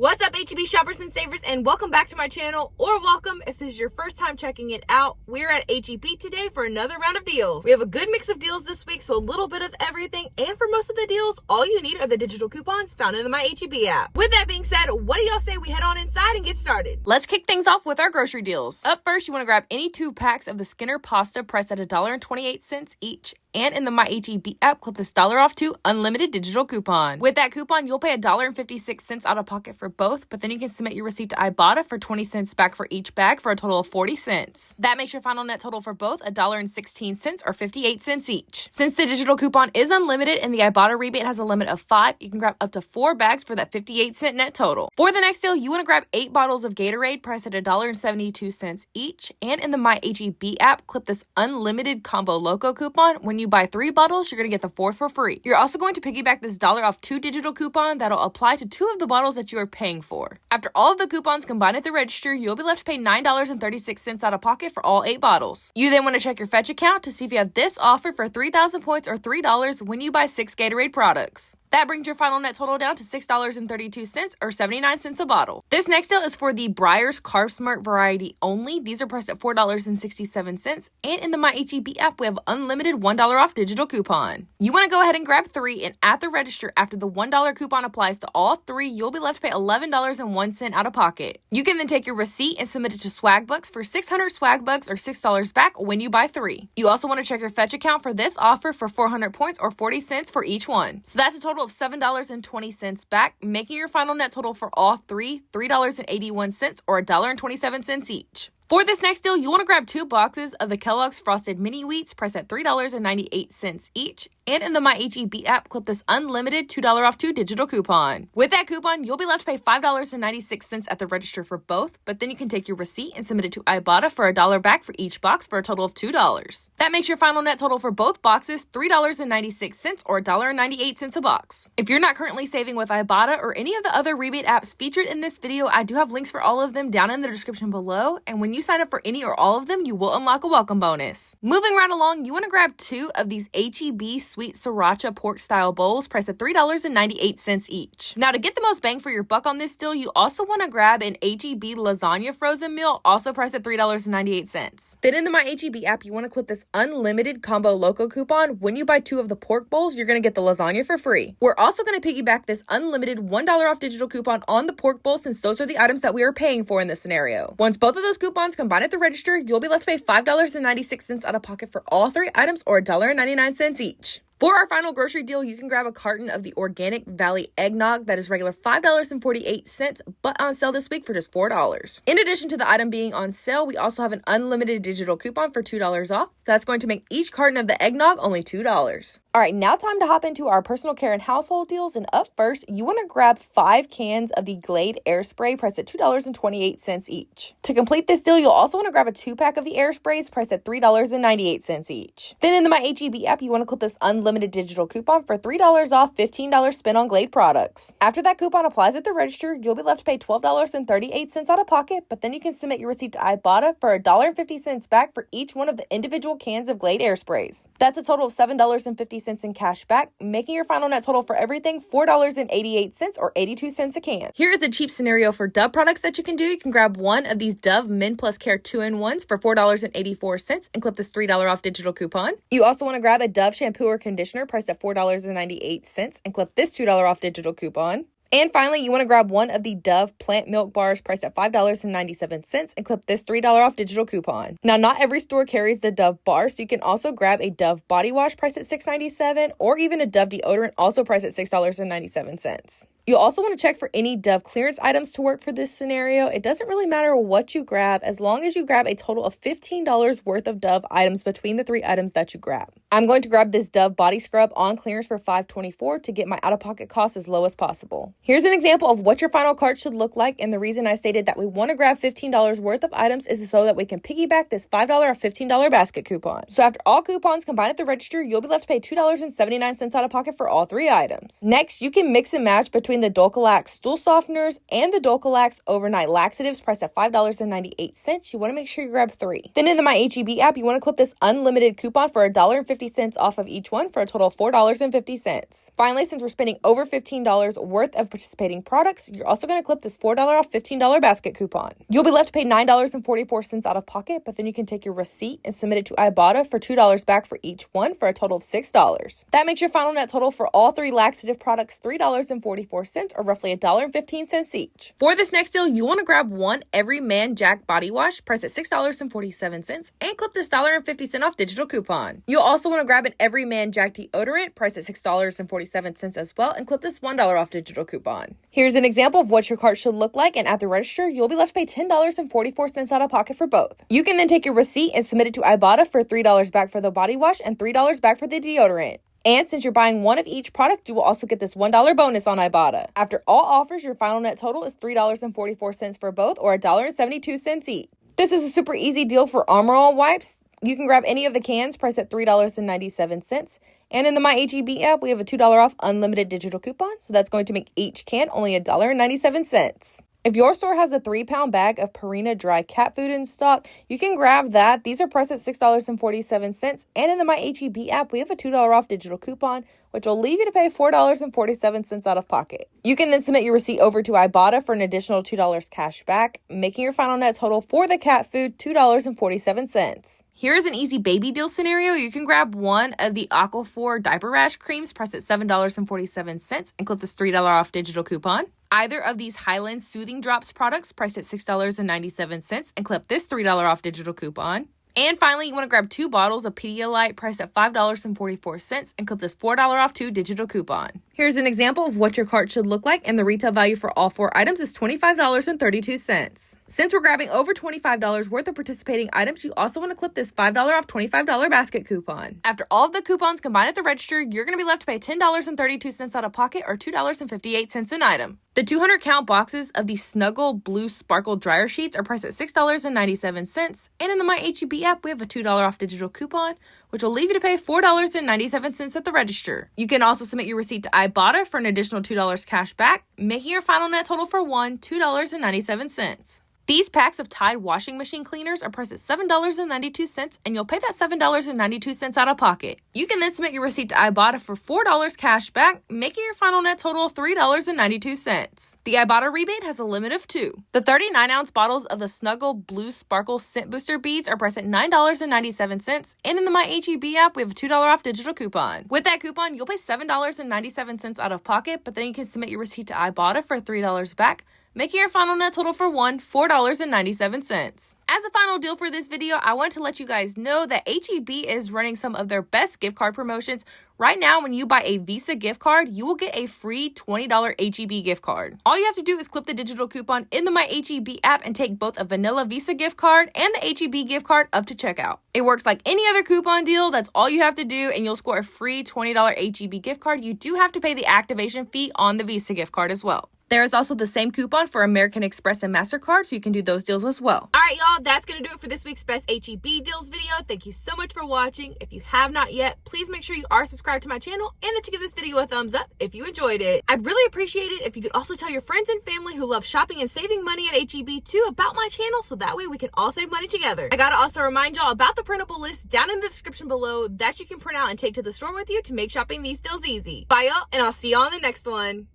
What's up, HEB shoppers and savers, and welcome back to my channel, or welcome if this is your first time checking it out. We're at HEB today for another round of deals. We have a good mix of deals this week, so a little bit of everything, and for most of the deals, all you need are the digital coupons found in the My HEB app. With that being said, what do y'all say we head on inside and get started? Let's kick things off with our grocery deals. Up first, you want to grab any 2 packs of the Skinner pasta priced at $1.28 each. And in the My HEB app, clip this $1 off 2 unlimited digital coupon. With that coupon, you'll pay $1.56 out of pocket for both, but then you can submit your receipt to Ibotta for 20 cents back for each bag for a total of 40 cents. That makes your final net total for both $1.16 or 58 cents each. Since the digital coupon is unlimited and the Ibotta rebate has a limit of 5, you can grab up to 4 bags for that 58-cent net total. For the next deal, you want to grab 8 bottles of Gatorade priced at $1.72 each. And in the My HEB app, clip this unlimited Combo Loco coupon. When you buy 3 bottles, you're going to get the 4th for free. You're also going to piggyback this $1 off 2 digital coupon that'll apply to 2 of the bottles that you are paying for. After all of the coupons combine at the register, you'll be left to pay $9.36 out of pocket for all 8 bottles. You then want to check your Fetch account to see if you have this offer for 3,000 points or $3 when you buy 6 Gatorade products. That brings your final net total down to $6.32 or 79 cents a bottle. This next deal is for the Breyers Carb Smart variety only. These are priced at $4.67. And in the My HEB app, we have unlimited $1 off digital coupon. You want to go ahead and grab 3, and at the register, after the $1 coupon applies to all 3, you'll be left to pay $11.01 out of pocket. You can then take your receipt and submit it to Swagbucks for 600 Swagbucks or $6 back when you buy 3. You also want to check your Fetch account for this offer for 400 points or 40 cents for each one. So that's a total of $7.20 back, making your final net total for all 3 $3.81 or $1.27 each. For this next deal, you want to grab 2 boxes of the Kellogg's Frosted Mini Wheats priced at $3.98 each. And in the My HEB app, clip this unlimited $2 off 2 digital coupon. With that coupon, you'll be left to pay $5.96 at the register for both, but then you can take your receipt and submit it to Ibotta for $1 back for each box for a total of $2. That makes your final net total for both boxes $3.96 or $1.98 a box. If you're not currently saving with Ibotta or any of the other rebate apps featured in this video, I do have links for all of them down in the description below, and when you sign up for any or all of them, you will unlock a welcome bonus. Moving right along, you want to grab 2 of these HEB Sweet Sriracha Pork Style Bowls priced at $3.98 each. Now, to get the most bang for your buck on this deal, you also want to grab an HEB Lasagna Frozen Meal, also priced at $3.98. Then in the My HEB app, you want to clip this unlimited Combo Loco coupon. When you buy 2 of the pork bowls, you're going to get the lasagna for free. We're also going to piggyback this unlimited $1 off digital coupon on the pork bowl, since those are the items that we are paying for in this scenario. Once both of those coupons combine at the register, you'll be left to pay $5.96 out of pocket for all 3 items or $1.99 each. For our final grocery deal, you can grab a carton of the Organic Valley Eggnog that is regular $5.48, but on sale this week for just $4. In addition to the item being on sale, we also have an unlimited digital coupon for $2 off, so that's going to make each carton of the eggnog only $2. All right, now time to hop into our personal care and household deals, and up first, you want to grab 5 cans of the Glade Air Spray priced at $2.28 each. To complete this deal, you'll also want to grab a 2-pack of the air sprays priced at $3.98 each. Then in the My HEB app, you want to clip this unlimited digital coupon for $3 off $15 spent on Glade products. After that coupon applies at the register, you'll be left to pay $12.38 out of pocket, but then you can submit your receipt to Ibotta for $1.50 back for each one of the individual cans of Glade air sprays. That's a total of $7.50 in cash back, making your final net total for everything $4.88 or 82 cents a can. Here is a cheap scenario for Dove products that you can do. You can grab 1 of these Dove Men Plus Care 2-in-1s for $4.84 and clip this $3 off digital coupon. You also want to grab a Dove shampoo or conditioner priced at $4.98 and clip this $2 off digital coupon. And finally, you want to grab 1 of the Dove plant milk bars priced at $5.97 and clip this $3 off digital coupon. Now, not every store carries the Dove bar, so you can also grab a Dove body wash priced at $6.97 or even a Dove deodorant also priced at $6.97. You'll also want to check for any Dove clearance items to work for this scenario. It doesn't really matter what you grab as long as you grab a total of $15 worth of Dove items between the 3 items that you grab. I'm going to grab this Dove body scrub on clearance for $5.24 to get my out-of-pocket cost as low as possible. Here's an example of what your final cart should look like, and the reason I stated that we want to grab $15 worth of items is so that we can piggyback this $5 or $15 basket coupon. So after all coupons combine at the register, you'll be left to pay $2.79 out of pocket for all 3 items. Next, you can mix and match between between the Dulcolax stool softeners and the Dulcolax overnight laxatives priced at $5.98. You want to make sure you grab 3. Then in the MyHEB app, you want to clip this unlimited coupon for $1.50 off of each one for a total of $4.50. Finally, since we're spending over $15 worth of participating products, you're also going to clip this $4 off $15 basket coupon. You'll be left to pay $9.44 out of pocket, but then you can take your receipt and submit it to Ibotta for $2 back for each one for a total of $6. That makes your final net total for all 3 laxative products $3.44, or roughly $1.15 each. For this next deal, you want to grab one Everyman Jack body wash priced at $6.47 and clip this $1.50 off digital coupon. You'll also want to grab an Everyman Jack deodorant priced at $6.47 as well and clip this $1 off digital coupon. Here's an example of what your cart should look like, and at the register, you'll be left to pay $10.44 out of pocket for both. You can then take your receipt and submit it to Ibotta for $3 back for the body wash and $3 back for the deodorant. And since you're buying one of each product, you will also get this $1 bonus on Ibotta. After all offers, your final net total is $3.44 for both, or $1.72 each. This is a super easy deal for Armor All wipes. You can grab any of the cans priced at $3.97. And in the MyHEB app, we have a $2 off unlimited digital coupon, so that's going to make each can only $1.97. If your store has a 3-pound bag of Purina dry cat food in stock, you can grab that. These are priced at $6.47. And in the MyHEB app, we have a $2 off digital coupon, which will leave you to pay $4.47 out of pocket. You can then submit your receipt over to Ibotta for an additional $2 cash back, making your final net total for the cat food $2.47. Here's an easy baby deal scenario. You can grab one of the Aquaphor diaper rash creams priced at $7.47 and clip this $3 off digital coupon. Either of these Highland Soothing Drops products priced at $6.97 and clip this $3 off digital coupon. And finally, you want to grab 2 bottles of Pedialyte priced at $5.44 and clip this $4 off 2 digital coupon. Here's an example of what your cart should look like, and the retail value for all 4 items is $25.32. Since we're grabbing over $25 worth of participating items, you also want to clip this $5 off $25 basket coupon. After all of the coupons combined at the register, you're going to be left to pay $10.32 out of pocket, or $2.58 an item. The 200 count boxes of the Snuggle Blue Sparkle Dryer Sheets are priced at $6.97, and in the MyHEB app, we have a $2 off digital coupon, which will leave you to pay $4.97 at the register. You can also submit your receipt to Ibotta for an additional $2 cash back, making your final net total for $2.97. These packs of Tide washing machine cleaners are priced at $7.92, and you'll pay that $7.92 out of pocket. You can then submit your receipt to Ibotta for $4 cash back, making your final net total of $3.92. The Ibotta rebate has a limit of 2. The 39-ounce bottles of the Snuggle Blue Sparkle Scent Booster Beads are priced at $9.97, and in the MyHEB app, we have a $2 off digital coupon. With that coupon, you'll pay $7.97 out of pocket, but then you can submit your receipt to Ibotta for $3 back, making your final net total for $4.97. As a final deal for this video, I want to let you guys know that HEB is running some of their best gift card promotions. Right now, when you buy a Visa gift card, you will get a free $20 HEB gift card. All you have to do is clip the digital coupon in the MyHEB app and take both a vanilla Visa gift card and the HEB gift card up to checkout. It works like any other coupon deal. That's all you have to do, and you'll score a free $20 HEB gift card. You do have to pay the activation fee on the Visa gift card as well. There is also the same coupon for American Express and MasterCard, so you can do those deals as well. All right, y'all, that's going to do it for this week's Best HEB Deals video. Thank you so much for watching. If you have not yet, please make sure you are subscribed to my channel and that you give this video a thumbs up if you enjoyed it. I'd really appreciate it if you could also tell your friends and family who love shopping and saving money at HEB too about my channel, so that way we can all save money together. I got to also remind y'all about the printable list down in the description below that you can print out and take to the store with you to make shopping these deals easy. Bye, y'all, and I'll see y'all on the next one.